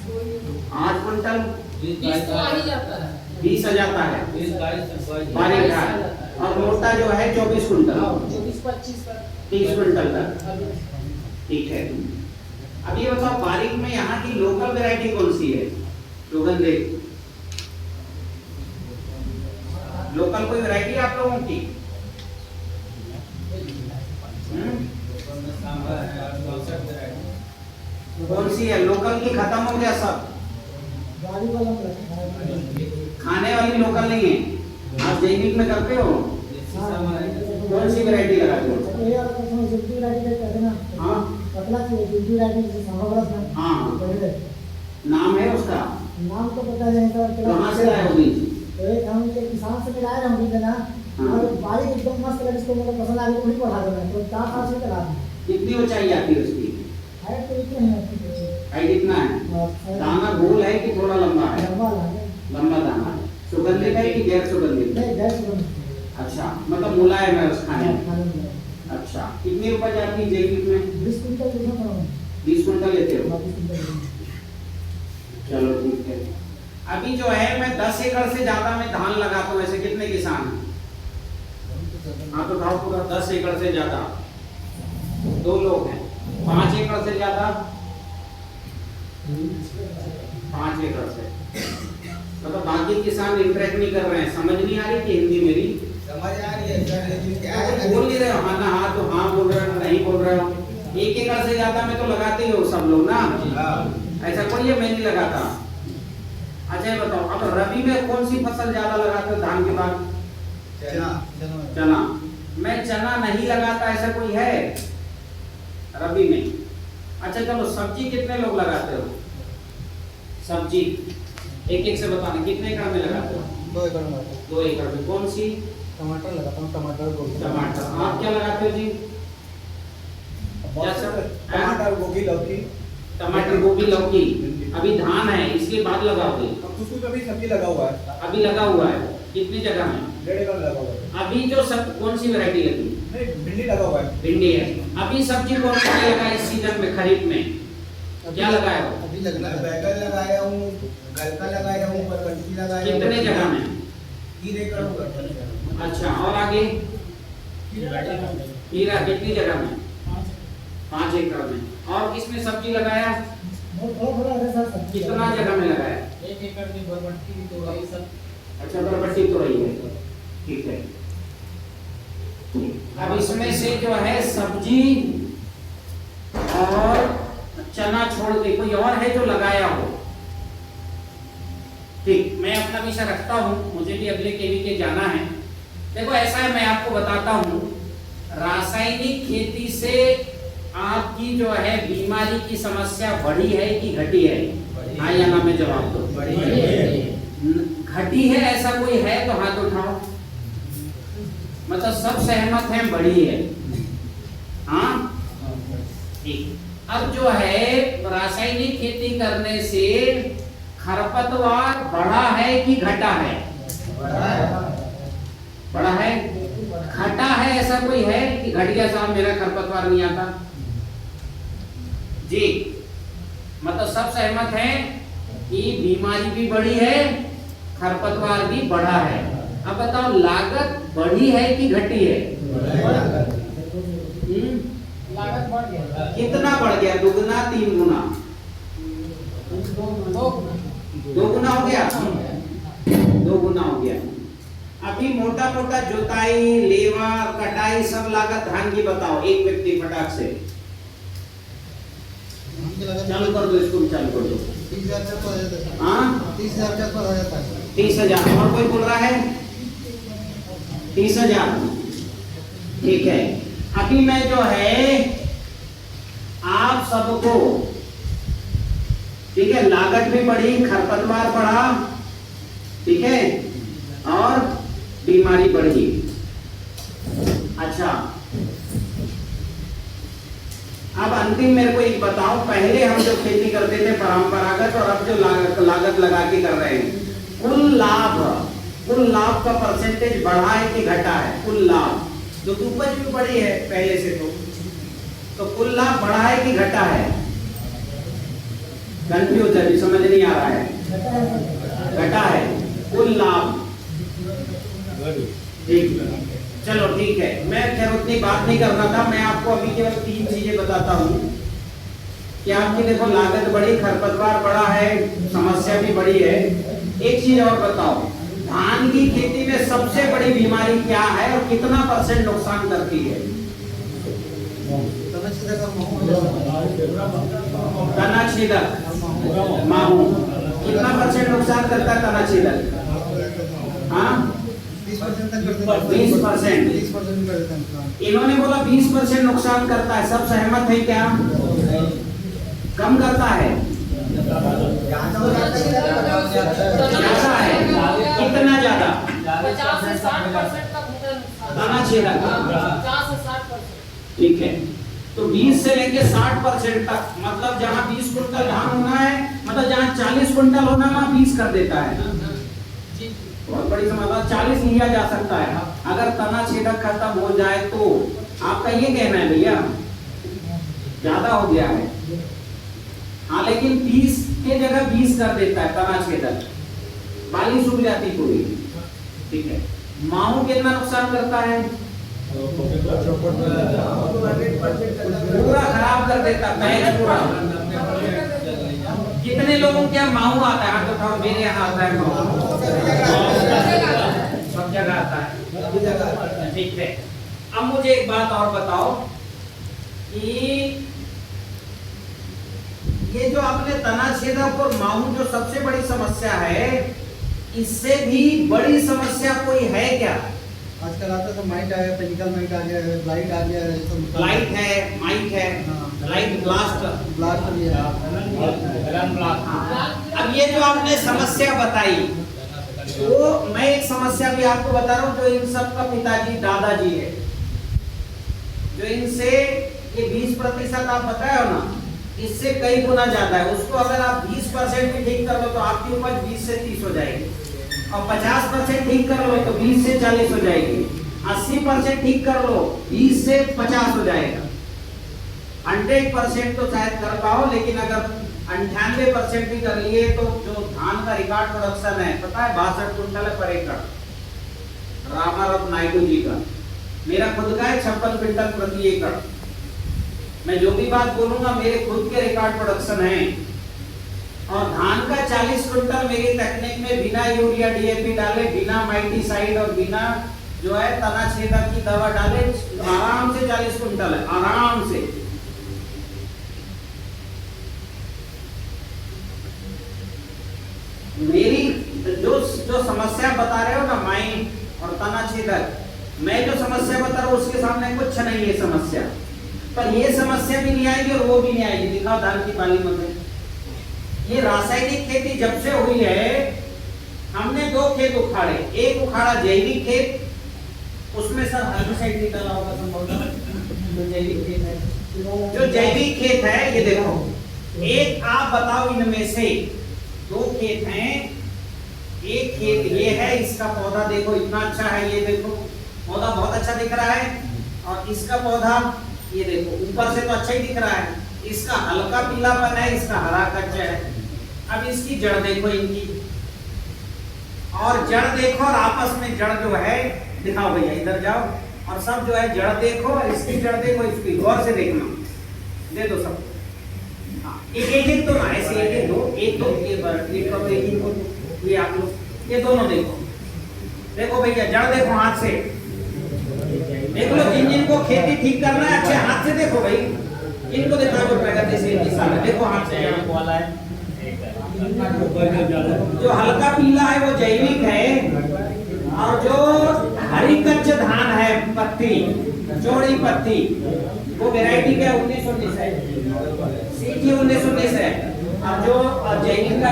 8 quintal 20 तो आ ही जाता है। 20 आ जाता है। 22 बारीक धान और मोटा जो है 24 क्विंटल 24-25 का 30 क्विंटल तक। ठीक है। अब ये बताओ बारीक में यहाँ की लोकल वैरायटी कौन सी है? रोगन देख, लोकल कोई वैरायटी आप लोगों की? कौन सी है? लोकल की खत्म हो गया सब, खाने वाली लोकल नहीं है। आप जैविक में करते हो? कौन सी वैरायटी लगाते हो? हाँ हाँ, नाम है उसका? नाम तो पता नहीं सर। कहाँ से लाए हो बीज? एक हम के किसान से मिलाए रहे हैं ना, और बारीक एकदम मस्त लगे, इसको मतलब पसंद आ गई, वही बढ़ा दो मैं तो 4 साल से लगा दी। कितनी ऊंचाई आती है उसकी? है तो इतने है, हाइट कितना है? दाना गोल है कि थोड़ा लंबा है? लंबा लागे, लंबा दाना है। सुगंधित है कि गैर सुगंधित? नहीं गैस बन। अच्छा, मतलब मुलायम है उस खाने में। खाने में अच्छा, कितनी उपज आती है जैविक में? 20 क्विंटल देखो तो 20 क्विंटल लेते हो? 20 क्विंटल। चलो ठीक है। अभी जो है मैं 10 एकड़ से ज्यादा में धान लगाता हूँ, ऐसे कितने किसान हैं? हाँ तो उठाओ पूरा। 10 एकड़ से ज्यादा 2 लोग हैं। 5 एकड़ से ज्यादा 5 एकड़ से, मतलब बाकी किसान इंटरेक्ट नहीं कर रहे हैं। समझ नहीं आ रही कि हिंदी मेरी समझ आ रही है सर, लेकिन क्या है बोल नहीं रहे हो? हाँ ना, हाँ तो हाँ बोल रहे हो, नहीं बोल रहे हो। 1 एकड़ से ज्यादा में तो लगाते ही हो सब लोग ना? ऐसा कोई है मैं नहीं लगाता। अच्छा ये बताओ, अब रबी में कौन सी फसल ज्यादा लगाते हो धान के बाद? चना। मैं चना नहीं लगाता, ऐसा कोई है रबी में? अच्छा चलो, सब्जी कितने लोग लगाते हो? सब्जी एक एक से बताना, कितने एकड़ में लगाते हो? 2 एकड़ में 2 एकड़ में। कौन सी? टमाटर लगाता हूँ, टमाटर गोभी। टमाटर। आप क्या लगाते हो जी? टमाटर गोभी लौकी। टमाटर गोभी लौकी। अभी धान है, इसके बाद लगाओगे? अब उसको कभी सब्जी लगा हुआ है, अभी लगा हुआ है। कितनी जगह में? 1.5 एकड़ लगा हुआ है। अभी जो सब कौन सी वैरायटी लगी? नहीं, भिंडी लगा हुआ है। भिंडी है। अभी सब्जी कौन सी लगा इस सीजन में, खरीफ में? क्या लगाया हो? अभी मैं लगना है। बैगन लगाया हूँ, गलका लगाया हूँ, बरबट्टी लगाया हूँ। कितने जगह में? 3 एकड़ होगा। अच्छा, और आगे? हीरा कितनी जगह में? 5 एकड़ में। और किसमें सब्जी लगाया? थोड़ा है सर सब्जी। कितना जगह में लगाया? 1 एकड़ में बरबट्टी तो ये सब। अच्छा, बरबट्टी तो रही है। ठीक है। अब इसमें से जो है सब्जी और चना छोड़ के कोई और है जो लगाया हो? ठीक, मैं अपना विषय रखता हूँ, मुझे भी अगले केवी के जाना है। देखो ऐसा है, मैं आपको बताता हूँ, रासायनिक खेती से आपकी जो है बीमारी की समस्या बढ़ी है कि घटी है? हाँ या ना में जवाब दो। घटी है ऐसा कोई है तो हाथ उठाओ। मतलब सब सहमत हैं बढ़ी है? हाँ ठीक। अब जो है रासायनिक खेती करने से खरपतवार बढ़ा है कि घटा है? बढ़ा है। घटा है ऐसा कोई है कि घट गया साहब मेरा खरपतवार नहीं आता? जी, मतलब सब सहमत हैं कि बीमारी भी बढ़ी है, खरपतवार भी बढ़ा है। अब बताओ लागत बढ़ी है कि घटी है? लागत बढ़ गया। कितना बढ़ गया? 2 गुना 3 गुना? 2 गुना हो गया। 2 गुना हो गया। अभी मोटा मोटा जुताई, लेवा, कटाई सब लागत धान की बताओ एक व्यक्ति फटाक से। चालू कर दो इसको, चालू कर दो। 30,000 तक हो जाता है। हाँ 30,000 तक हो जाता है। 30,000। और कोई बोल रहा है? 30,000। ठीक है। अभी मैं जो है आप सबको, ठीक है, लागत भी बढ़ी, खरपतवार बढ़ा, ठीक है, और बीमारी बढ़ी। अच्छा, अब अंतिम मेरे को एक बताओ, पहले हम जो खेती करते थे परंपरागत और अब जो लागत लगा के कर रहे हैं, कुल लाभ का परसेंटेज बढ़ा है कि घटा है? कुल लाभ जो उपज भी बढ़ी है पहले से, तो कुल लाभ बढ़ा है कि घटा है? कंफ्यूज है, समझ नहीं आ रहा है, घटा है कुल लाभ। ठीक, चलो ठीक है, मैं खैर उतनी बात नहीं करना था, मैं आपको अभी केवल 3 चीजें बताता हूँ कि आपकी देखो लागत बड़ी, खरपतवार बड़ा है, समस्या भी बड़ी है। एक चीज और बताओ, धान की खेती में सबसे बड़ी बीमारी क्या है और कितना % नुकसान करती है? तना छेदक माहू कितना % नुकसान करता है तना छेदक? हाँ 20% तक करते हैं। 20%। 20% करते हैं। इन्होंने बोला 20% नुकसान करता है, सब सहमत है क्या? कम करता है, ज्यादा है, कितना ज्यादा? 50 से 60% तक होता है नुकसान। तना छेदक 50 से 60%। ठीक है, तो 20 से लेके 60% तक, मतलब जहाँ 20 कुंटल धान होना है, मतलब जहाँ 40 कुंटल होना है वहाँ 20 कर देता है। जी बहुत बड़ी समस्या, 40 लिया जा सकता है अगर तना छेदक खत्म हो जाए तो। आपका ये कहना है भैया ज्यादा हो गया है? हाँ, लेकिन 30 के जगह 20 कर देता है तना छेदक, बाली सूख जाती पूरी। ठीक है, माहू कितना नुकसान करता है? पूरा खराब कर देता है पूरा। कितने लोगों के यहाँ माहू आता है? हाथ उठाओ, मेरे यहाँ आता है माहू, सब जगह आता है। ठीक है, अब मुझे एक बात और बताओ कि ये जो आपने तना छेदक और माहू जो सबसे बड़ी समस्या है, इससे भी बड़ी समस्या कोई है क्या? आजकल आता तो माइट आ गया, पेनिकल माइट आ गया है, ब्लाइट आ गया है, सब लाइट है, माइट है, लाइट ब्लास्ट, ब्लास्ट भी है। हाँ। अब ये जो आपने समस्या बताई, वो मैं एक समस्या भी आपको बता रहा हूँ जो इन सब का पिताजी दादाजी है, जो इनसे ये 20% आप बताए हो ना, इससे कई गुना ज्यादा है। उसको अगर आप 20% भी ठीक कर लो तो आपकी उपज 20 से 30 हो जाएगी, और 50% ठीक कर लो तो 20 से 40 हो जाएगी, 80% ठीक कर लो 20 से 50 हो जाएगा। 100% तो शायद कर पाओ, लेकिन अगर 98% भी कर लिए तो जो धान का रिकॉर्ड प्रोडक्शन है पता है 62 कुंटल है पर एकड़, रामाराव नायडू जी का। मेरा खुद का है 56 क्विंटल प्रति एकड़। मैं जो भी बात बोलूंगा मेरे खुद के रिकॉर्ड प्रोडक्शन है। और धान का 40 कुंटल मेरी तकनीक में बिना यूरिया डीएपी डाले, बिना माइटीसाइड और बिना जो है तना छेदक की दवा डाले आराम से 40 कुंटल है, आराम से। मेरी जो समस्या बता रहे हो ना, माइन और तना छेदक, मैं जो समस्या बता रहा हूँ उसके सामने कुछ नहीं है समस्या। पर ये समस्या भी नहीं आएगी और वो भी नहीं आएगी। दिखाओ धान की बाली में, ये रासायनिक खेती जब से हुई है, हमने 2 खेत उखाड़े। एक उखाड़ा जैविक खेत, उसमें सर हर्बिसाइड नहीं डाला होगा संभवतः, जो जैविक खेत है, जो जैविक खेत है ये देखो। एक आप बताओ इनमें से 2 खेत हैं, एक खेत ये है, इसका पौधा देखो इतना अच्छा है, ये देखो पौधा बहुत अच्छा दिख रहा है, और इसका पौधा ये देखो ऊपर से तो अच्छा ही दिख रहा है, इसका हल्का पीलापन है, इसका हरा कच्चा है। अब इसकी जड़ देखो इनकी, और जड़ देखो, और आपस में जड़ जो है, दिखाओ भैया इधर जाओ, और सब जो है जड़ देखो, और इसकी जड़ देखो, इसकी गौर से देखना, दे दो सब। एक तो ना ऐसे एक दो, एक ये आप लोग ये दोनों देखो, देखो भैया जड़ देखो हाथ से देख लो। जिनको खेती ठीक करना है अच्छे हाथ से देखो भाई, इनको देखो जो प्रगति से देखो हाथ से वाला है। जो हल्का पीला है वो जैविक है, और जो हरी कच्च धान है पत्ती, चौड़ी पत्ती, वो वैरायटी का 1919 है, सीटी 1919 है। और जो जैविक का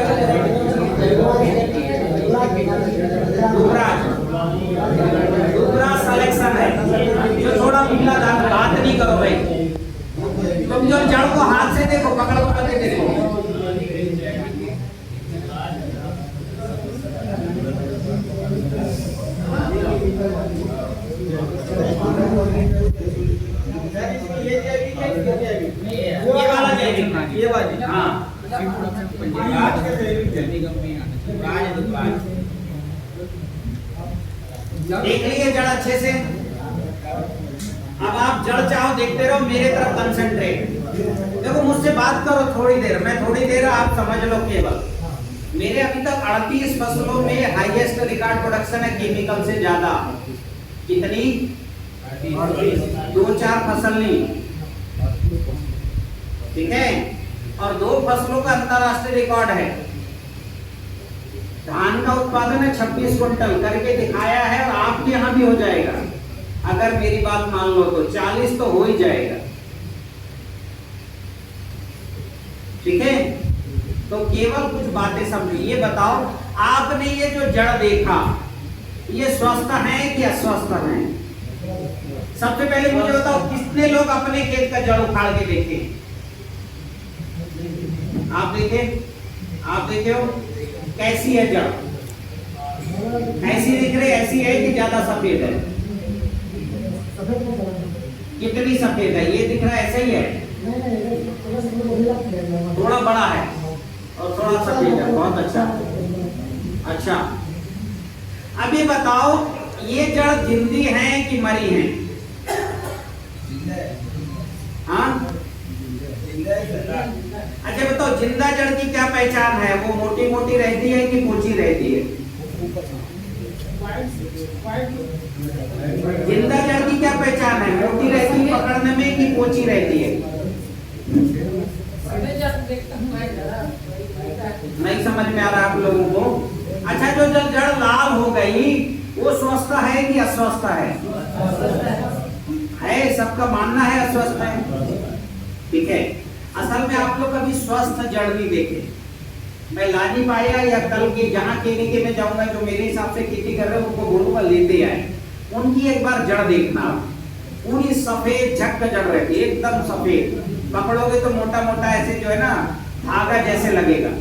दूसरा सिलेक्शन है, जो थोड़ा पीला धान। बात नहीं करो भाई, तुम जो जड़ को हाथ से देखो, पकड़ के देखो। ये वाला जैविक, ये वाली, हाँ देख लिए जड़ अच्छे से। अब आप जड़ चाहो देखते रहो, मेरे तरफ कंसंट्रेट। देखो मुझसे बात करो थोड़ी देर, मैं थोड़ी देर आप समझ लो केवल। मेरे अभी तक 38 फसलों में हाईएस्ट रिकॉर्ड प्रोडक्शन है केमिकल से ज्यादा। कितनी? 2-4 फसल नहीं, ठीक है। और 2 फसलों का अंतरराष्ट्रीय रिकॉर्ड है। धान का उत्पादन है 26 क्विंटल करके दिखाया है, और आपके यहाँ भी हो जाएगा अगर मेरी बात मान लो तो 40 तो हो ही जाएगा, ठीक है। तो केवल कुछ बातें समझो। ये बताओ, आपने ये जो जड़ देखा, ये स्वस्थ है कि अस्वस्थ है? सबसे पहले मुझे बताओ, कितने लोग अपने खेत का जड़ उखाड़ के देखे? आप देखे? आप देखे हो? कैसी है जड़? ऐसी दिख रही, ऐसी है कि ज्यादा सफेद है? कितनी सफेद है? ये दिख रहा है ऐसा ही है, थोड़ा बड़ा है और थोड़ा सफेद है। बहुत अच्छा, अच्छा। अब ये बताओ, ये जड़ जिंदी है कि मरी है? हाँ, अच्छा बताओ, जिंदा जड़ की क्या पहचान है? वो मोटी मोटी रहती है कि पोची रहती है? जिंदा जड़ की क्या पहचान है? मोटी रहती है पकड़ने में कि पोची रहती है? नहीं समझ में आ रहा आप लोगों को? अच्छा, जो जड़ लाल हो गई वो स्वस्थ है कि अस्वस्थ है? सबका मानना है अस्वस्थ है, ठीक है। असल में आप लोग कभी स्वस्थ जड़ नहीं देखे। मैं ला नहीं पाया, या कल के जहाँ क्लिनिक में जाऊंगा जो मेरे हिसाब से खेती कर रहे हैं उनको बोलूंगा लेते आए, उनकी एक बार जड़ देखना। पूरी सफेद झक जड़ रहती है, एकदम सफेद। पकड़ोगे तो मोटा मोटा ऐसे जो है ना धागा जैसे लगेगा,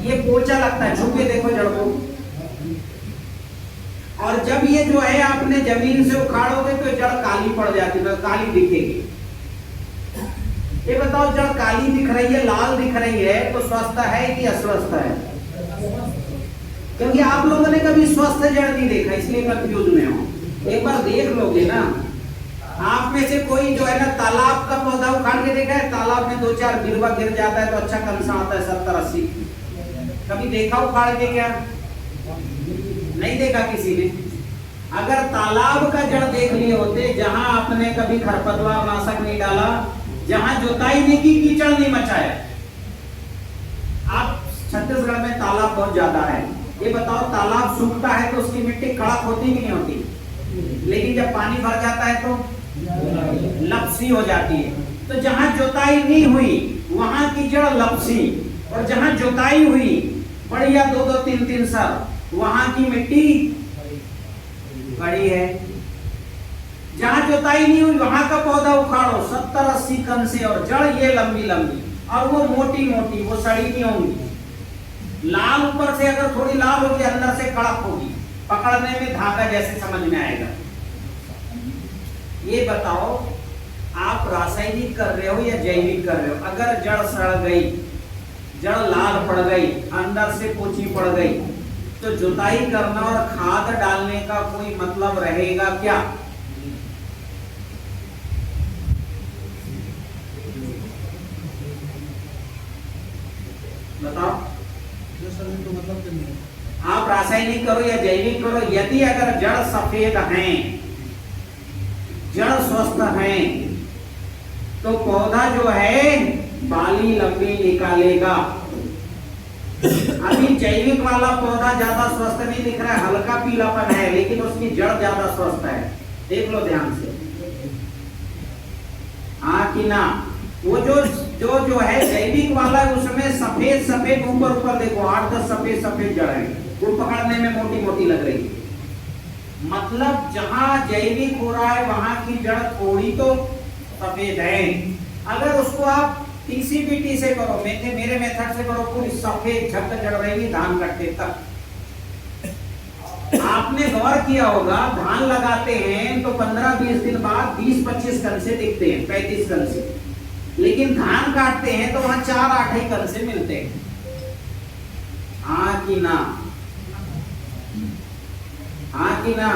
ये पोचा लगता है। छू के देखो जड़ को। और जब ये जो है आपने जमीन से उखाड़ोगे तो जड़ काली पड़ जाती है, काली दिखेगी। ये बताओ, जड़ काली दिख रही है, लाल दिख रही है, तो स्वस्थ है कि अस्वस्थ है? क्योंकि आप लोगों ने कभी स्वस्थ जड़ नहीं देखा, इसलिए कंफ्यूज में हो। एक बार देख लोगे ना, आप में से कोई जो है ना तालाब का पौधा उखाड़ के देखा है? तालाब में 2-4 गिरवा गिर जाता है तो अच्छा कंसा आता है 70-80। कभी देखा उखाड़ के? क्या नहीं देखा किसी ने? अगर तालाब का जड़ देख लिए होते, जहां आपने कभी खरपतवार नाशक नहीं डाला, जहां जुताई नहीं की, कीचड़ नहीं मचाया। आप छत्तीसगढ़ में तालाब बहुत ज्यादा है, ये बताओ तालाब सूखता है तो उसकी मिट्टी कड़क होती कि नहीं होती? लेकिन जब पानी भर जाता है तो लपसी हो जाती है। तो जहां जुताई नहीं हुई वहां की जड़ लपसी, और जहां जुताई हुई बढ़िया 2-2, 3-3 सर, वहां की मिट्टी बड़ी है। जहां जुताई नहीं हुई वहां का पौधा उखाड़ो 70-80 कन से, और जड़ ये लंबी लंबी, और वो मोटी मोटी, वो सड़ी नहीं होंगी। लाल ऊपर से अगर थोड़ी लाल होगी, अंदर से कड़क होगी, पकड़ने में धागा जैसे समझ में आएगा। ये बताओ, आप रासायनिक कर रहे हो या जैविक कर रहे हो? अगर जड़ सड़ गई, जड़ लाल पड़ गई, अंदर से पोची पड़ गई, तो जुताई करना और खाद डालने का कोई मतलब रहेगा क्या? बताओ। तो मतलब नहीं है। आप रासायनिक करो या जैविक करो, यदि अगर जड़ सफेद हैं, जड़ स्वस्थ हैं, तो पौधा जो है बाली लंबी निकालेगा। अभी जैविक वाला पौधा ज्यादा स्वस्थ नहीं दिख रहा है, हल्का पीलापन है, लेकिन उसकी जड़ ज्यादा स्वस्थ है। देख लो ध्यान से, हाँ कि ना? वो जो है जैविक वाला, उसमें सफेद सफेद ऊपर ऊपर देखो 8-10 सफेद सफेद जड़ है, वो पकड़ने में मोटी मोटी लग रही है। मतलब जहां जैविक हो रहा है वहां की जड़ थोड़ी तो सफेद है। अगर उसको आप टीसीबीटी से करो, मेरे मेथड से करो, पूरी सफेद झक जड़ रहेगी धान कटते तक। आपने गौर किया होगा, धान लगाते हैं तो 15-20 दिन बाद 20-25 कन से दिखते हैं, 35 कन से, लेकिन धान काटते हैं तो वहां 4-8 ही कन से मिलते हैं। कि ना? हाँ कि ना?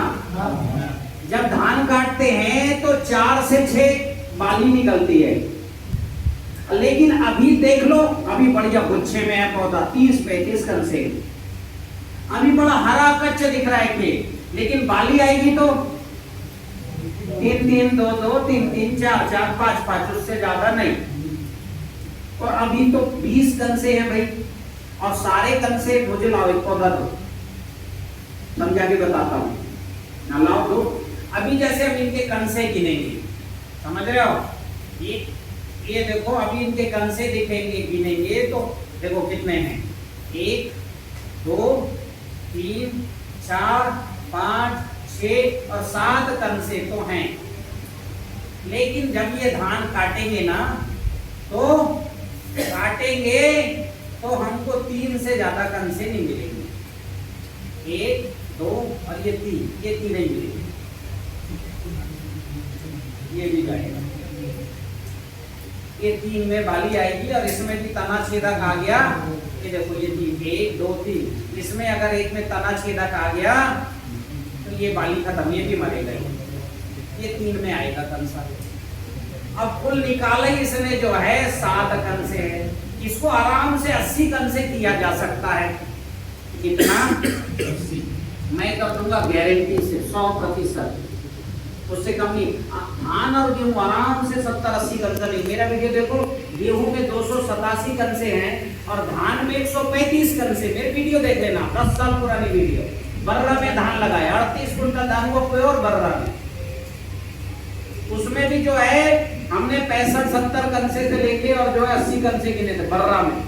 जब धान काटते हैं तो 4 से 6 बाली निकलती है, लेकिन अभी देख लो, अभी बढ़िया गुच्छे में है पौधा, 30-35 कण से, अभी बड़ा हरा कच्चा दिख रहा है खेत, लेकिन बाली आएगी तो 3-3, 2-2, 3-3, 4-4, 5-5, उससे ज्यादा नहीं। और अभी तो 20 कण से है भाई, और सारे कण से मुझे लाओ एक पौधा दो, समझा के बताता हूँ ना, लाओ दो। अभी जैसे हम इनके कण से गिनेंगे, समझ रहे हो? ये देखो, अभी इनके कण से दिखेंगे, गिनेंगे तो देखो कितने हैं, 1 2 3 4 5 6 और 7 कण से तो हैं। लेकिन जब ये धान काटेंगे ना, तो काटेंगे तो हमको 3 से ज्यादा कण से नहीं मिलेंगे, 1 2 और ये 3, ये 3 नहीं मिलेंगे, ये भी जाएगा, ये 3 में बाली आएगी। और इसमें भी तना छेदक आ गया, ये देखो ये 3, 1 2 3, इसमें अगर एक में तना छेदक आ गया तो ये बाली खत्म, ये भी मरेगा, ये 3 में आएगा कण सा। अब कुल निकाले इसने जो है 7 कण से है, इसको आराम से 80 कण से किया जा सकता है। कितना? मैं कर दूंगा गारंटी से 100%, उससे कम नहीं। धान और गेहूं आराम से 70-80 कण से नहीं। मेरा वीडियो देखो, गेहूं में 287 कण से हैं और धान में 135 कण से। मेरे वीडियो देख लेना, 10 साल पुरानी वीडियो। बर्रा में धान लगाया, 38 कुंटल धान हुआ प्योर बर्रा में। उसमें भी जो है हमने 65-70 कण से लेके और जो है 80 कण से गिने थे बर्रा में,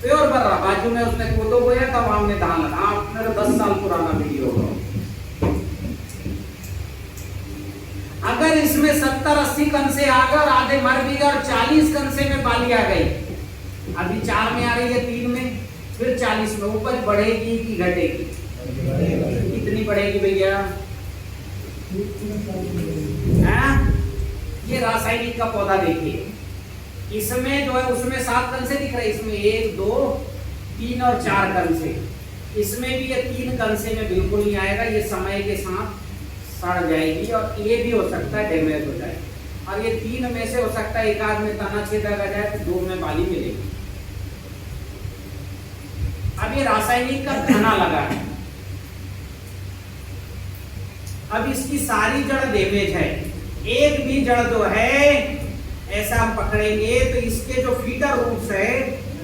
प्योर बर्रा। बाजू में उसने कोदो बोया, तब हमने धान लगा। मेरा 10 साल पुराना वीडियो होगा। अगर इसमें 70-80 कण से आकर आधे मर भी गए और 40 कण से में बाली आ गई, अभी 4 में आ रही है, 3 में, फिर 40 में, उपज बढ़ेगी कि घटेगी? कितनी बढ़ेगी भैया? ये रासायनिक का पौधा देखिए, इसमें जो है उसमें 7 कण से दिख रहा है, इसमें 1 2 3 और 4 कण से। इसमें भी ये 3 कण से में बिल्कुल नहीं आएगा, ये समय के साथ सड़ जाएगी और ये भी हो सकता है डैमेज हो जाए। और ये 3 में से हो सकता है एक आध में तना छेदक आ जाए तो 2 में बाली मिलेगी। अब ये रासायनिक का खाना लगा है, अब इसकी सारी जड़ डैमेज है। एक भी जड़ जो है ऐसा हम पकड़ेंगे तो इसके जो फीडर रूट्स है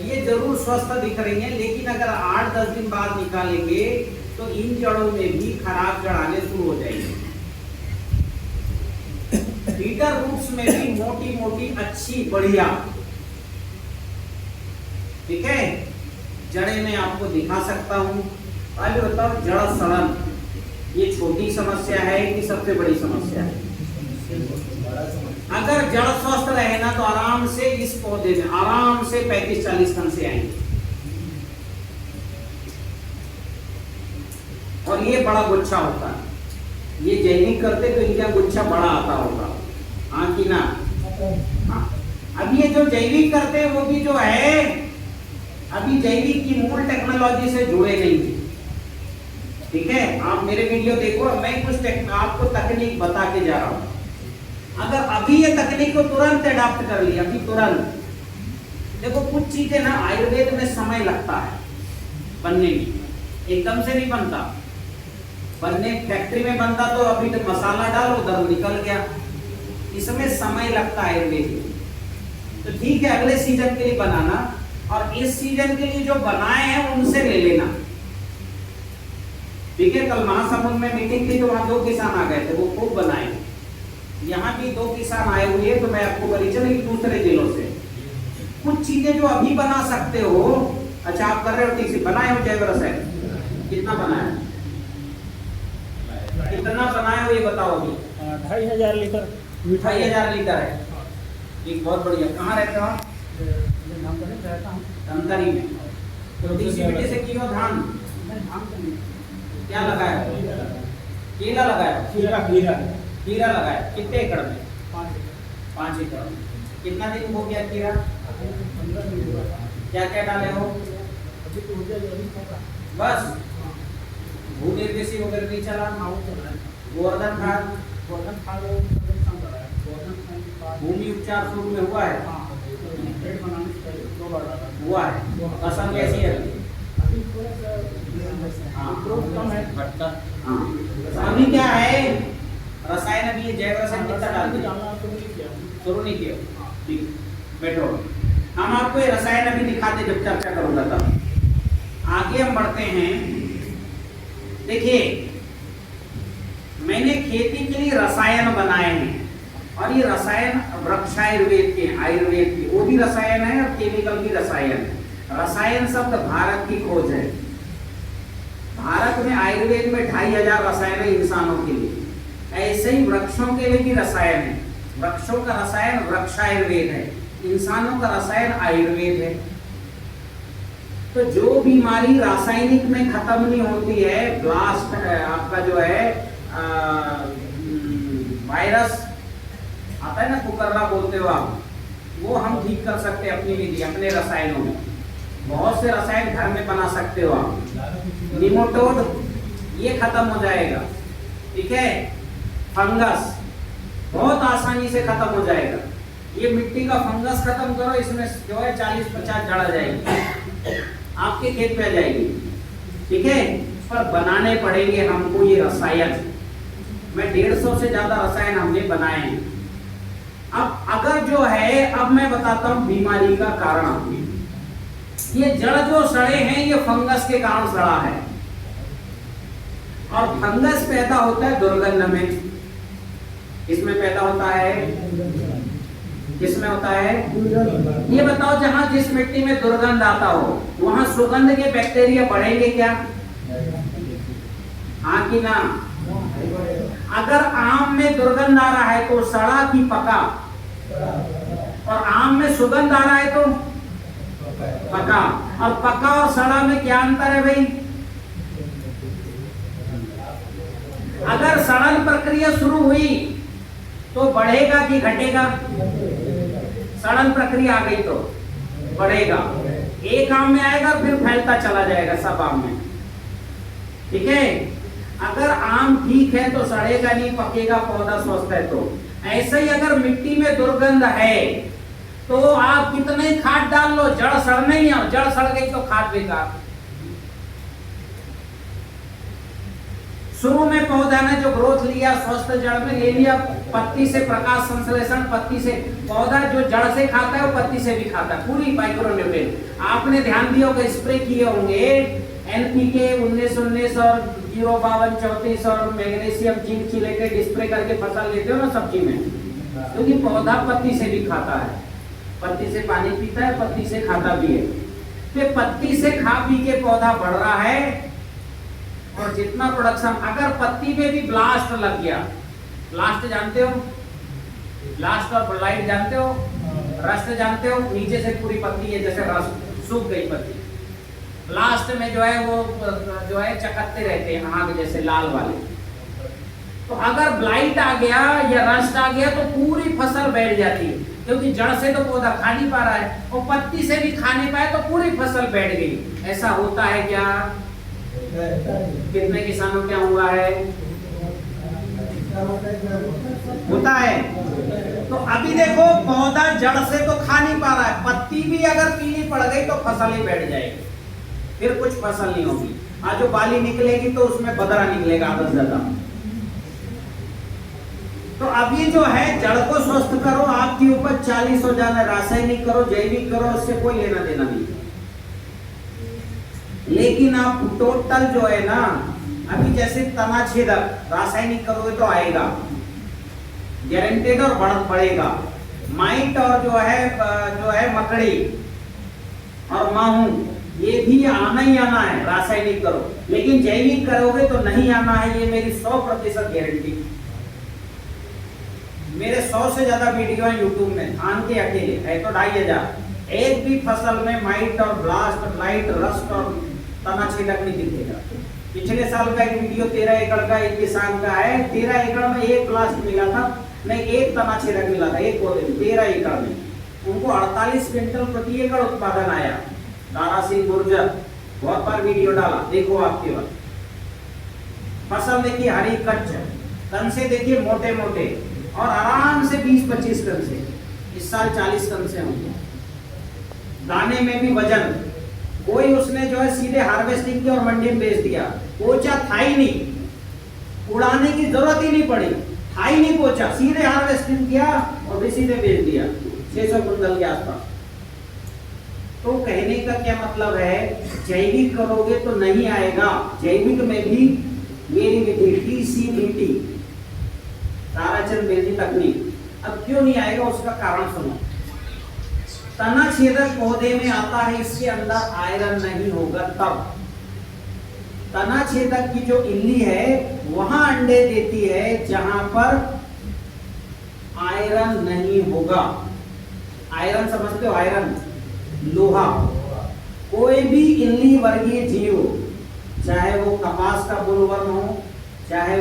ये जरूर स्वस्थ दिख रही हैं, लेकिन अगर 8-10 दिन बाद निकालेंगे तो इन जड़ों में भी खराब जड़ आने शुरू हो जाएगी। फीडर रूट्स में भी मोटी मोटी अच्छी बढ़िया, ठीक है, जड़ें मैं आपको दिखा सकता हूं। पहले बताओ, जड़ सड़न ये छोटी समस्या है कि सबसे बड़ी समस्या है? अगर जड़ स्वस्थ रहे ना तो आराम से इस पौधे में आराम से 35-40 कण से आएंगे। और ये बड़ा गुच्छा होता है, ये जैविक करते तो इनका गुच्छा बड़ा आता होगा, हाँ कि ना? हाँ। अब ये जो जैविक करते हैं वो भी जो है अभी जैविक की मूल टेक्नोलॉजी से जुड़े नहीं है, ठीक है? आप मेरे वीडियो देखो, मैं कुछ आपको तकनीक बता के जा रहा हूं। अगर अभी ये तकनीक को तुरंत अडॉप्ट कर लिया, अभी तुरंत, देखो कुछ चीजें ना आयुर्वेद में समय लगता है बनने की, एकदम से नहीं बनता। बनने फैक्ट्री में बनता तो अभी तक मसाला डालो दर्द निकल गया, इसमें समय लगता है आयुर्वेद। तो ठीक है, अगले सीजन के लिए बनाना, और इस सीजन के लिए जो बनाए हैं उनसे ले लेना, ठीक है? कल महासमुंद में मीटिंग थी तो वहां 2 किसान आ गए थे, वो खूब बनाए। यहाँ भी 2 किसान आए हुए हैं, तो मैं आपको परिचय नहीं, दूसरे जिलों से कुछ चीजें जो अभी बना सकते हो। अच्छा, आप कर रहे हो, ठीक से बनाए हो जैव रसायन, कितना बनाया, कितना बनाए हो ये बताओ अभी? 2500 लीटर 2500 लीटर है, एक बहुत बढ़िया। कहाँ रहते हो? धमतरी में। तो डीसीबीटी से कियो धान क्या लगाया? केला लगाया, खीरा लगाया। कितने एकड़ में? 5 एकड़ में। कितना दिन हो गया खीरा? क्या क्या डाले हो? बस भूनिर्देशी वगैरह नहीं चला, गोवर्धन खाद, भूमि उपचार शुरू में हुआ है, हुआ है, फसल कैसी है? हाँ, अभी क्या है, रसायन अभी जैव रसायन कितना डालते हैं? शुरू नहीं किया, ठीक, बैठो। हम आपको ये रसायन अभी दिखाते जब चर्चा करूंगा तब। आगे हम बढ़ते हैं। देखिए, मैंने खेती के लिए रसायन बनाए हैं और ये रसायन वृक्षायुर्वेद के, आयुर्वेद के, वो भी रसायन है और केमिकल भी रसायन है। रसायन शब्द भारत की खोज है। भारत में आयुर्वेद में 2500 रसायन है इंसानों के लिए, ऐसे ही वृक्षों के लिए भी रसायन है। वृक्षों का रसायन वृक्षायुर्वेद है, इंसानों का रसायन आयुर्वेद है। तो जो बीमारी रासायनिक में खत्म नहीं होती है, ब्लास्ट आपका जो है वायरस आता है ना, कुकर्रा बोलते हो आप, वो हम ठीक कर सकते हैं अपनी विधि, अपने रसायनों में। बहुत से रसायन घर में बना सकते हो आप। निमोटोड ये खत्म हो जाएगा, ठीक है। फंगस बहुत आसानी से खत्म हो जाएगा। ये मिट्टी का फंगस खत्म करो, इसमें जो है 40-50 जड़ आ जाएगी, आपके खेत में आ जाएगी, ठीक है। पर बनाने पड़ेंगे हमको ये रसायन। मैं 150 से ज्यादा रसायन हमने बनाए हैं। अब अगर जो है, अब मैं बताता हूं बीमारी का कारण। ये जड़ जो सड़े हैं, ये फंगस के कारण सड़ा है और फंगस पैदा होता है दुर्गंध में। इसमें पैदा होता है, किसमें होता है? ये बताओ, जहां जिस मिट्टी में दुर्गंध आता हो वहां सुगंध के बैक्टीरिया बढ़ेंगे क्या? हाँ कि ना? अगर आम में दुर्गंध आ रहा है तो सड़ा कि पका? और आम में सुगंध आ रहा है तो पका। और पका और सड़ा में क्या अंतर है भाई? अगर सड़न प्रक्रिया शुरू हुई तो बढ़ेगा कि घटेगा? सड़न प्रक्रिया आ गई तो बढ़ेगा। एक आम में आएगा फिर फैलता चला जाएगा सब आम में, ठीक है। अगर आम ठीक है तो सड़ेगा नहीं, पकेगा, पौधा स्वस्थ है। तो ऐसे ही अगर मिट्टी में दुर्गंध है तो आप कितने खाद डाल लो, जड़ सड़ने ही, जड़ सड़ गई तो खाद बेकार। शुरू में पौधा ने जो ग्रोथ लिया, स्वस्थ जड़ में ले लिया, पत्ती से प्रकाश संश्लेषण, पत्ती से पौधा जो जड़ से खाता है वो पत्ती से भी खाता है, पूरी माइक्रोन्यूट्रिएंट। आपने ध्यान दिया होगा, स्प्रे किए होंगे एनपीके 19-19 और 052-34 और मैग्नीशियम, जिंक चिलेटेड स्प्रे करके फसल लेते हो ना सब्जी में, क्योंकि पौधा पत्ती से भी खाता है, पत्ती से पानी पीता है, पत्ती से खाता भी है। तो पत्ती से खा पी के पौधा बढ़ रहा है और जितना प्रोडक्शन, अगर पत्ती में भी ब्लास्ट लग गया, ब्लास्ट जानते हो? ब्लास्ट और ब्लाइट जानते हो? रस्ट जानते हो? नीचे से पूरी पत्ती है जैसे रस्ट, सूख गई पत्ती। ब्लास्ट में जो है वो जो है चकत्ते रहते हैं आग जैसे, लाल वाले। तो अगर ब्लाइट आ गया या रस्ट आ गया तो पूरी फसल बैठ जाती है, क्योंकि जड़ से तो पौधा खा नहीं पा रहा है और पत्ती से भी खा नहीं पाए तो पूरी फसल बैठ गई। ऐसा होता है क्या? कितने किसानों क्या हुआ है? होता है। तो अभी देखो, पौधा जड़ से तो खा नहीं पा रहा है, पत्ती भी अगर पीली पड़ गई तो फसल ही बैठ जाएगी, फिर कुछ फसल नहीं होगी। आज जो बाली निकलेगी तो उसमें बदरा निकलेगा आधा से ज्यादा। तो अब ये जो है, जड़ को स्वस्थ करो, आपकी उपज 40 हो जाना, रासायनिक करो, जैविक करो, उससे कोई लेना देना नहीं। लेकिन आप टोटल जो है ना, अभी जैसे तना छेदक रासायनिक करोगे तो आएगा गारंटेड और बढ़ेगा। माइट और जो है मकड़ी और माहू, ये भी आना ही आना है, रासायनिक करो। लेकिन जैविक करोगे तो नहीं आना है, ये मेरी 100% गारंटी। मेरे 100 से ज्यादा वीडियो है यूट्यूब में, धान के अकेले है तो 2500। एक भी फसल में माइट और ब्लास्ट, लाइट, रस्ट और तना छेदक नहीं दिखेगा। पिछले साल का एक वीडियो 13 एकड़ का एक किसान का है, 13 एकड़ में एक ब्लास्ट मिला था, नहीं एक तना छेदक मिला था एक पौधे में 13 एकड़ में। उनको 48 क्विंटल प्रति एकड़ उत्पादन आया। दारा सिंह गुर्जर बहुत बार वीडियो डाला, देखो आपके वक्त। फसल देखिए हरी कच्च, कंसे देखिए मोटे मोटे, और आराम से 20-25 कंसे, इस साल 40 कंसे होंगे। दाने में भी वजन, कोई उसने जो है सीधे हार्वेस्टिंग की और मंडी में बेच दिया, पोचा था ही नहीं, उड़ाने की जरूरत ही नहीं पड़ी, था ही नहीं पोचा, सीधे हार्वेस्टिंग किया और भी सीधे बेच दिया 600 कुंटल के आसपास। तो कहने का क्या मतलब है, जैविक करोगे तो नहीं आएगा। जैविक में भी मेरी विधि TCBT, ताराचंद बेदी तकनीक। अब क्यों नहीं आएगा उसका कारण सुनो। तना छेदक पौधे में आता है, इसके अंदर आयरन नहीं होगा तब। तना छेदक की जो इल्ली है वहां अंडे देती है जहां पर आयरन नहीं होगा। आयरन समझते हो, आयरन लोहा। कोई भी इल्ली वर्गीय जीव, चाहे वो कपास का बोलवर्म हो, चाहे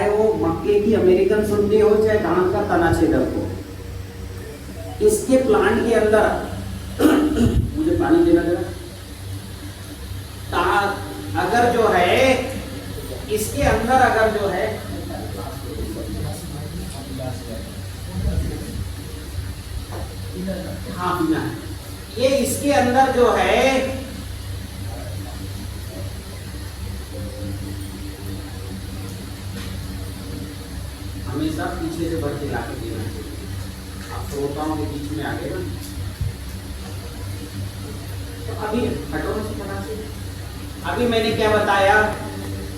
वो मक्के की अमेरिकन सुंडी हो, चाहे धान का तना छेदक हो, इसके प्लांट के अंदर मुझे पानी देना जरा। अगर जो है इसके अंदर अगर जो है हाँ पीना है, ये इसके अंदर जो है हमेशा पीछे से बढ़ के लाके देना चाहिए। आप श्रोताओं के बीच में आ गए ना, तो अभी हटो से बना से। अभी मैंने क्या बताया,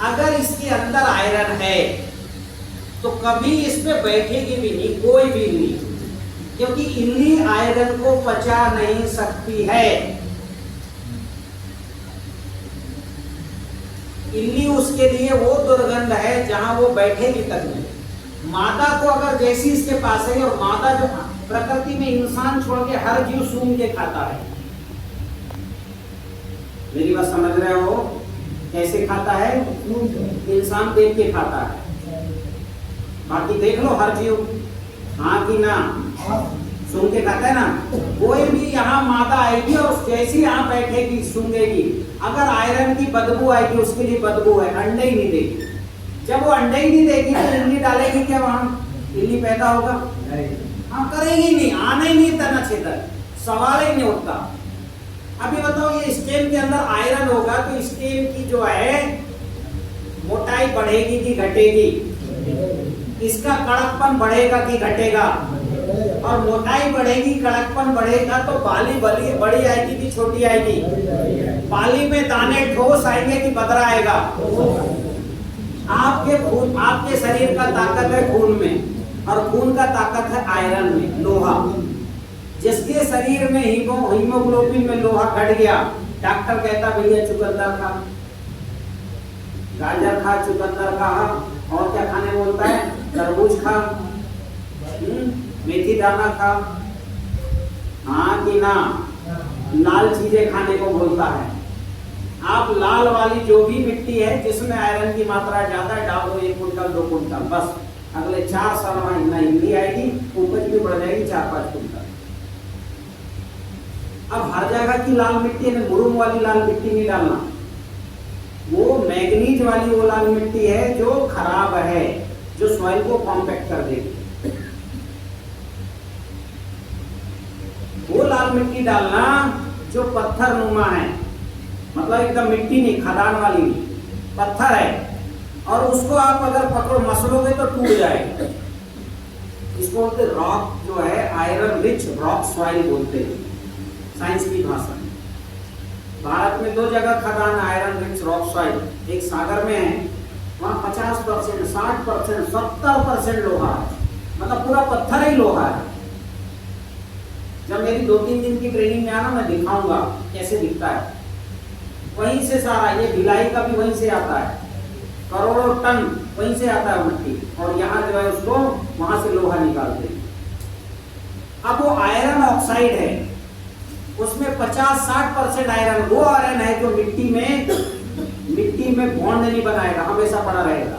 अगर इसके अंदर आयरन है तो कभी इसमें बैठेगी भी नहीं कोई भी इल्ली, क्योंकि इल्ली आयरन को पचा नहीं सकती है। इल्ली उसके लिए वो दुर्गंध है जहां वो बैठेगी तक नहीं। मादा को अगर जैसी इसके पास है, और मादा जो प्रकृति में इंसान छोड़ के हर जीव सूंघ के खाता है, मेरी बात समझ रहे हो? कैसे खाता है? इंसान देख के खाता है, बाकी देख लो हर जीव, हाँ कि ना, सूंघ के खाता है ना। कोई भी यहाँ मादा आएगी और जैसी यहाँ बैठेगी सूंघेगी, अगर आयरन की बदबू आएगी उसके लिए बदबू है, अंडे ही नहीं देगी। जब वो अंडे ही नहीं देगी तो इल्ली डालेगी क्या वहां? इल्ली पैदा होगा? हाँ करेगी नहीं, आने ही नहीं तना छेदक, सवाल ही नहीं उठता। अभी बताओ ये स्टेम के अंदर आयरन होगा तो स्टेम की जो है मोटाई बढ़ेगी कि घटेगी? इसका कड़कपन बढ़ेगा कि घटेगा? और मोटाई बढ़ेगी, कड़कपन बढ़ेगा तो बाली बड़ी आएगी कि छोटी आएगी? बाली में दाने ठोस आएंगे कि बदरा आएगा? आपके शरीर का ताकत है खून में, और खून का ताकत है आयरन में, लोहा। जिसके शरीर में हीमोग्लोबिन में लोहा घट गया, डॉक्टर कहता भैया चुकंदर खा, गाजर खा, चुकंदर खा, और क्या खाने बोलता है? तरबूज खा, मेथी दाना खा, हाँ कि ना? लाल चीजें खाने को बोलता है। आप लाल वाली जो भी मिट्टी है जिसमें आयरन की मात्रा ज्यादा है, डाल दो 1 कुंटल 2 कुंटल, बस अगले 4 साल में इतना इल्ली आएगी, उपज भी बढ़ जाएगी 4-5 कुंटल। अब हर जगह की लाल मिट्टी में मुरुम वाली लाल मिट्टी नहीं डालना, वो मैग्नीज वाली वो लाल मिट्टी है जो खराब है, जो सॉइल को कॉम्पैक्ट कर देगी। वो लाल मिट्टी डालना जो पत्थर नुमा है, मतलब एकदम मिट्टी नहीं, खदान वाली नहीं, पत्थर है, और उसको आप अगर पकड़ो मसलोगे तो टूट जाएगा। इसको बोलते रॉक, जो है आयरन रिच रॉक सॉइल बोलते हैं साइंस की भाषा में। भारत में 2 जगह खदान आयरन रिच रॉक सॉइल, एक सागर में है, वहाँ 50%, 60%, 70% लोहा है, मतलब पूरा पत्थर ही लोहा है। जब मेरी 2-3 दिन की ट्रेनिंग में आना, मैं दिखाऊंगा कैसे दिखता है। वहीं से सारा, ये भिलाई का भी वहीं से आता है, करोड़ों टन वहीं से आता है मिट्टी, और यहाँ जो है उसको वहां से लोहा निकालते हैं। अब वो आयरन ऑक्साइड है, उसमें 50-60% आयरन, वो आयरन है जो मिट्टी में बॉन्ड नहीं बनाएगा, हमेशा पड़ा रहेगा।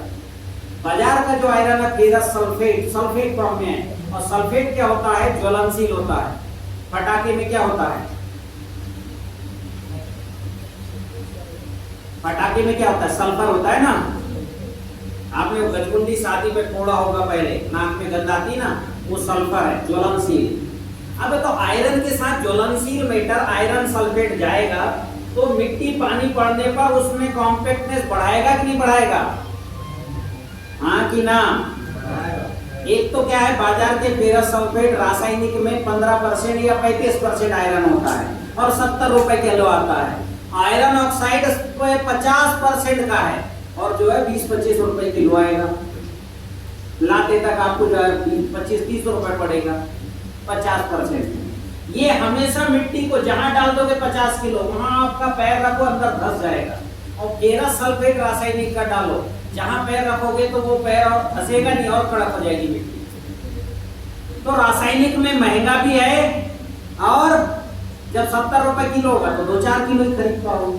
बाजार का जो आयरन है फेरस सल्फेट फॉर्म में है, और सल्फेट क्या होता है? ज्वलनशील होता है। पटाखे में क्या होता है? पटाखे में क्या होता है, सल्फर होता है ना। आपने वो गजकुंडी शादी में फोड़ा होगा पहले, नाक में गंध आती ना, वो सल्फर है, ज्वलनशील। अब तो आयरन के साथ ज्वलनशील मेटल आयरन सल्फेट जाएगा तो मिट्टी पानी पड़ने पर उसमें कॉम्पैक्टनेस बढ़ाएगा कि नहीं बढ़ाएगा, हाँ कि ना। एक तो क्या है, बाजार के फेरस सल्फेट रासायनिक में 15% या 35% आयरन होता है और 70 रुपए किलो आता है। आयरन ऑक्साइड 50% का है और जो है 20-25 रुपए किलो आएगा। लाते तक आपको जो है 25-30 रुपए पड़ेगा 50%। ये हमेशा मिट्टी को जहां डाल दोगे 50 किलो, वहां आपका पैर रखो अंदर धस जाएगा। और फेरस सल्फेट रासायनिक का डालो, जहां पैर रखोगे तो वो पैर और धसेगा नहीं और कड़क हो जाएगी मिट्टी। तो रासायनिक में महंगा भी है और जब 70 रुपए किलो होगा तो 2-4 किलो ही खरीद पाओगे,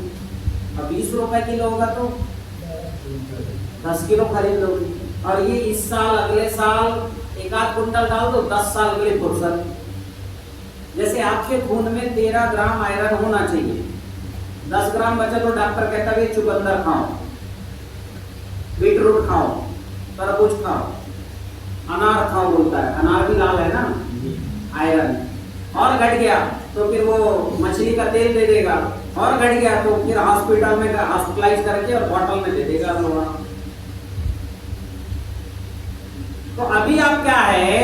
और 20 रुपए किलो होगा तो 10 किलो खरीद लोगे। और ये इस साल अगले साल एक आध कुंटल डाल दो, 10 साल के लिए फुर्सत। जैसे आपके खून में 13 ग्राम आयरन होना चाहिए, 10 ग्राम बचा तो डॉक्टर कहता है चुकंदर खाओ, बीटरूट खाओ, तरबूज खाओ, अनार खाओ बोलता है, अनार भी लाल है ना आयरन। और घट गया तो फिर वो मछली का तेल दे देगा, और घट गया तो फिर हॉस्पिटल में हॉस्पिटलाइज करके और बॉटल में दे देगा लोहा। तो अभी आप क्या है,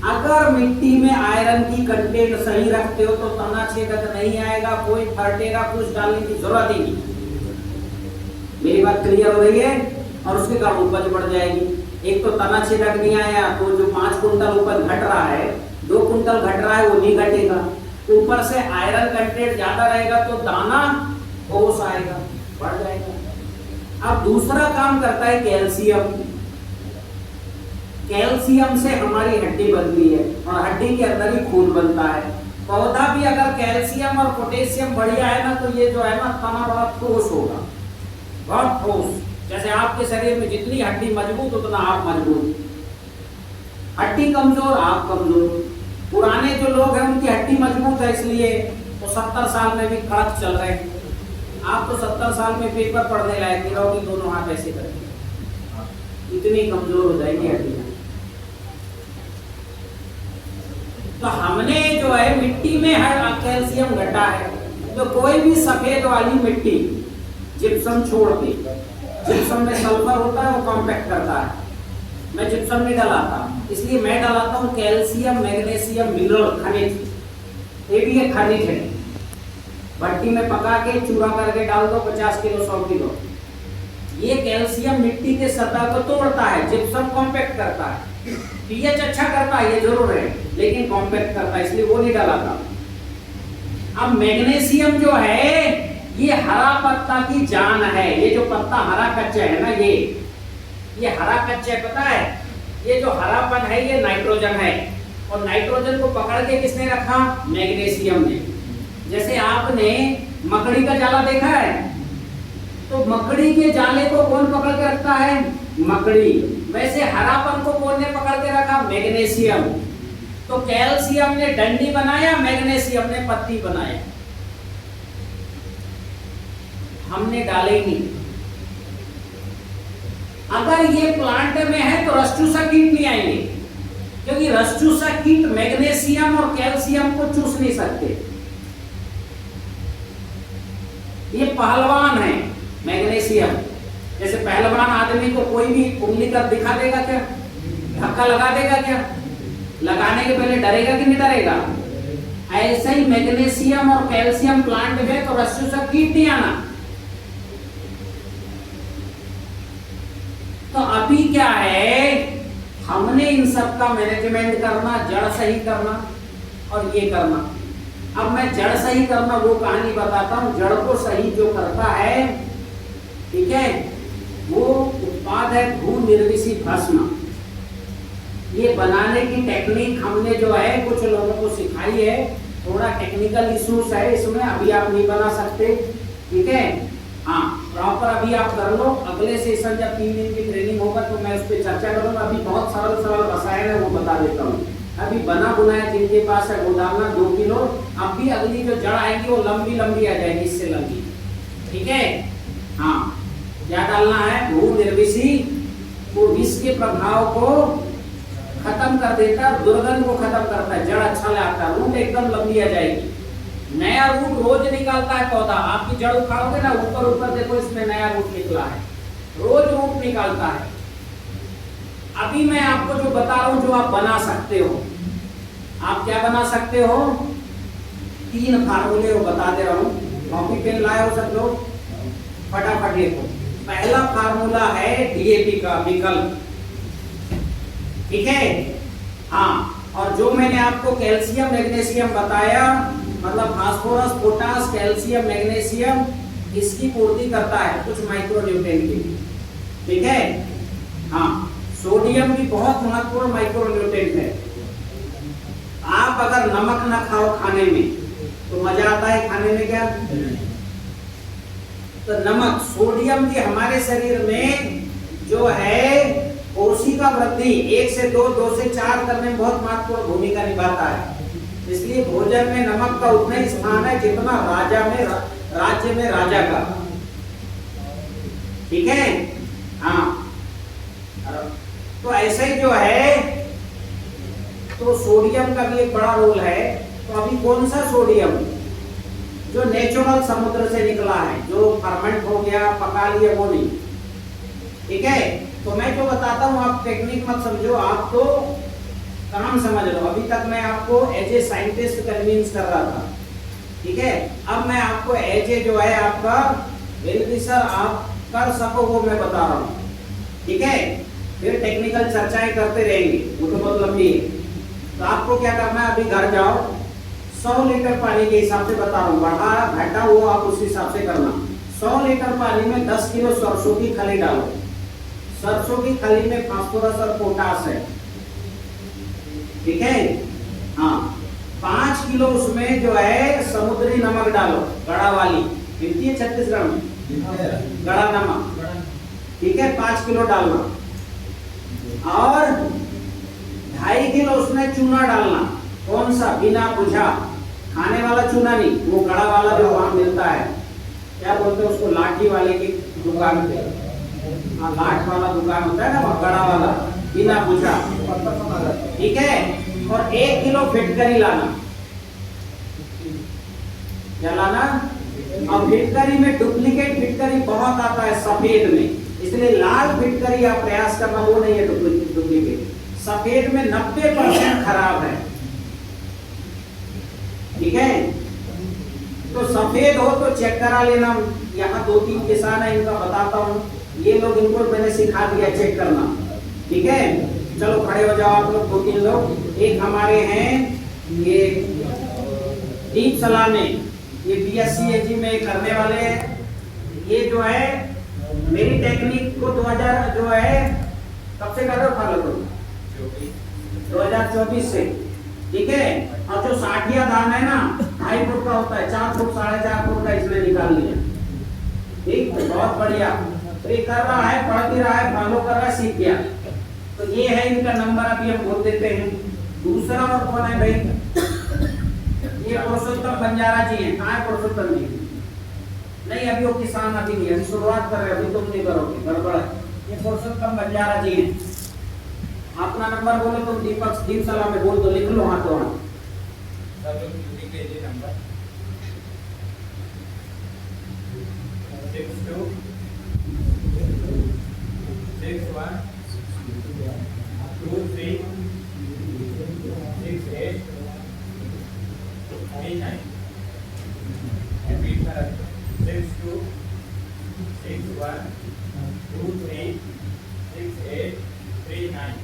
अगर मिट्टी में आयरन की कंटेंट सही रखते हो तो तना छेदक नहीं आएगा, कोई फर्टेगा, कुछ डालने की जरूरत ही नहीं। मेरी बात क्लियर हो रही है? और उसके कारण उपज बढ़ जाएगी। एक तो तना छेदक नहीं आया तो जो 5 कुंटल उपज घट रहा है, 2 कुंटल घट रहा है वो नहीं घटेगा। ऊपर से आयरन कंटेंट ज्यादा रहेगा तो दाना ठोस आएगा, बढ़ जाएगा। अब दूसरा काम करता है कैल्शियम। कैल्शियम से हमारी हड्डी बनती है और हड्डी के अंदर ही खून बनता है। पौधा भी अगर कैल्शियम और पोटेशियम बढ़िया है ना तो ये जो है ना तना बड़ा ठोस होगा, बहुत ठोस। जैसे आपके शरीर में जितनी हड्डी मजबूत उतना आप मजबूत, हड्डी कमजोर आप कमजोर। पुराने जो लोग हैं उनकी हड्डी मजबूत है इसलिए वो 70 साल में भी कड़क चल रहे हैं। आप तो 70 साल में पेपर पढ़ने लायक नहीं रहोगे, दोनों हाथ ऐसे करेंगे, इतनी कमजोर हो जाएगी हड्डियां। तो हमने जो है मिट्टी में हर कैल्शियम घटा है, तो कोई भी सफेद वाली मिट्टी जिप्सम छोड़ के, जिप्सम में सल्फर होता है वो कॉम्पैक्ट करता है, मैं जिप्सम नहीं डलाता, इसलिए मैं डलाता हूँ कैल्शियम मैग्नीशियम मिनरल खनिज। ये भी एक खनिज है, भट्टी में पका के चूरा करके डाल दो 50 किलो 100 किलो। ये कैल्शियम मिट्टी के सतह को तोड़ता है, जिप्सम कॉम्पैक्ट करता है, पीएच अच्छा करता है ये जरूर है, लेकिन कॉम्पैक्ट करता है इसलिए वो नहीं डलाता। अब मैग्नीशियम जो है ये हरा पत्ता की जान है। ये जो पत्ता हरा कच्चा है ना, ये हरा कच्चा है, पता है? ये जो हरापन है ये नाइट्रोजन है, और नाइट्रोजन को पकड़ के किसने रखा? मैग्नीशियम ने। जैसे आपने मकड़ी का जाला देखा है, तो मकड़ी के जाले को कौन पकड़ के रखता है? मकड़ी। वैसे हरापन को कौन ने पकड़ के रखा? मैग्नीशियम। तो कैल्शियम ने डंडी बनाया, मैग्नीशियम ने पत्ती बनाया, हमने डाले ही नहीं। अगर ये प्लांट में है तो रसचूसा कीट नहीं आएंगे, क्योंकि रसचूसा कीट मैग्नीशियम और कैल्शियम को चूस नहीं सकते। ये पहलवान है मैग्नीशियम। जैसे पहलवान आदमी को कोई भी उंगली कर दिखा देगा क्या? धक्का लगा देगा क्या? लगाने के पहले डरेगा कि नहीं डरेगा? ऐसे ही मैग्नीशियम और कैल्शियम प्लांट में तो रसचूसा कीट नहीं आना। तो अभी क्या है, हमने इन सब का मैनेजमेंट करना, जड़ सही करना और ये करना। अब मैं जड़ सही करना वो कहानी बताता हूँ। जड़ को सही जो करता है, ठीक है, वो उत्पाद है भू निर्विषी भस्म। ये बनाने की टेक्निक हमने जो है कुछ लोगों को सिखाई है। थोड़ा टेक्निकल इश्यूज है इसमें, अभी आप नहीं बना सकते, ठीक है। हाँ, प्रॉपर अभी आप कर लो। अगले सेशन जब 3 दिन की ट्रेनिंग होगा तो मैं उस पर चर्चा करूंगा। अभी बहुत सरल रसायन है वो बता देता हूँ। अभी बना बुनाया जिनके पास है वो डालना 2 किलो। अब भी अगली जो जड़ आएगी वो लंबी लंबी आ जाएगी, इससे लंबी, ठीक है। हाँ, क्या डालना है? भू निर्विषी, वो विष के प्रभाव को खत्म कर देता है, दुर्गंध को खत्म करता है, जड़ अच्छा लगता है, रूट एकदम लंबी आ जाएगी। नया रूट रोज निकालता है पौधा, आपकी जड़ उखाड़ोगे ना, ऊपर ऊपर देखो इसमें नया रूट निकला है, रोज रूट निकालता है। अभी मैं आपको जो बता रहा हूं, जो आप बना सकते हो, आप क्या बना सकते हो? 3 फार्मूले वो बता दे रहा हूं, कॉपी पेन लाए हो सब लोग, फटाफट लिखो। पहला फार्मूला है डीएपी का विकल्प, ठीक है? हाँ, और जो मैंने आपको कैल्शियम मैग्नीशियम बताया, मतलब फास्फोरस, पोटास, कैल्शियम, मैग्नीशियम, इसकी पूर्ति करता है कुछ माइक्रोन्यूट्रिएंट की, ठीक है? हाँ, सोडियम भी बहुत महत्वपूर्ण माइक्रोन्यूट्रिएंट है। आप अगर नमक ना खाओ खाने में तो मजा आता है खाने में क्या? तो नमक, सोडियम की हमारे शरीर में जो है कोशिका वृद्धि 1 से 2, 2 से 4 करने में बहुत महत्वपूर्ण भूमिका निभाता है। इसलिए भोजन में नमक का उतना ही स्थान है जितना राज्य में राजा का, ठीक है? हाँ, तो ऐसे ही जो है, तो सोडियम का भी एक बड़ा रोल है। तो अभी कौन सा सोडियम? जो नेचुरल समुद्र से निकला है, जो फर्मेंट हो गया, पका लिया, वो नहीं, ठीक है? तो मैं जो बताता हूँ आप टेक्निक मत समझो, आप तो काम समझ लो। अभी तक मैं आपको एज ए साइंटिस्ट कन्विंस कर रहा था, ठीक है? अब मैं आपको एज ए जो है आपका वेलविशर आप कर सको वो मैं बता रहा हूँ, ठीक है? फिर टेक्निकल चर्चाएं करते रहेंगे, वो तो बहुत लंबी है। तो आपको क्या करना है, अभी घर जाओ, 100 लीटर पानी के हिसाब से बता रहा हूँ, बढ़ा घटा वो आप उस हिसाब से करना। 100 लीटर पानी में 10 किलो सरसों की खली डालो। सरसों की खली में फास्फोरस और पोटास है, ठीक है? हाँ, 5 किलो उसमें जो है समुद्री नमक डालो, गड़ा वाली मिलती है छत्तीसगढ़ में, गड़ा नमक, ठीक है? 5 किलो डालना। और 2.5 किलो उसमें चूना डालना। कौन सा? बिना बुझा, खाने वाला चूना नहीं, वो गड़ा वाला जो वहां मिलता है, क्या बोलते हैं उसको, लाठी वाले की दुकान पे, हाँ, लाठ वाला दुकान होता है ना, वहाँ गड़ा वाला, बिना बुझा, ठीक है? और 1 किलो फिटकरी लाना। क्या लाना? अब फिटकरी में डुप्लीकेट फिटकरी बहुत आता है सफेद में, इसलिए लाल फिटकरी आप प्रयास करना, वो नहीं है डुप्लीकेट। सफेद में 90% खराब है, ठीक है? तो सफेद हो तो चेक करा लेना। यहाँ 2-3 किसान है, इनका बताता हूँ, ये लोग, इनको मैंने सिखा दिया चेक करना, ठीक है? चलो खड़े हो जाओ आप लोग, 2-3 लोग। एक हमारे हैं ये दीप सलाने, ये BSc AG में करने वाले हैं। ये जो है मेरी टेक्निक को 2000 जो है कब से कर रहे हो, फॉलो करो 2024 से, ठीक है? और जो साठिया धान है ना, 2.5 फुट का होता है, 4 फुट 4.5 फुट का इसमें निकाल लिया, ठीक? बहुत बढ़िया। तो ये कर रहा है, पढ़ भी रहा है, फॉलो कर रहा है, सीख गया। तो ये है इनका नंबर, अभी हम बोल देते हैं। दूसरा और कौन है भाई? ये पुरुषोत्तम बंजारा जी हैं। कहाँ है पुरुषोत्तम जी? नहीं, अभी वो किसान अभी नहीं, अभी शुरुआत कर रहे हैं, अभी तुम नहीं करोगे, गड़बड़ है। ये पुरुषोत्तम बंजारा जी हैं। अपना नंबर बोलो तुम, दीपक दीप सलाह में बोल दो, लिख लो हाथों हाथ। नंबर 62 61 23 68 39। रिपीट कर 62 61 23 68 39।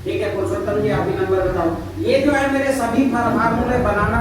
ठीक है पुरुषोत्तम जी, आप ही नंबर बताओ। ये जो है मेरे सभी फार्मूले बनाना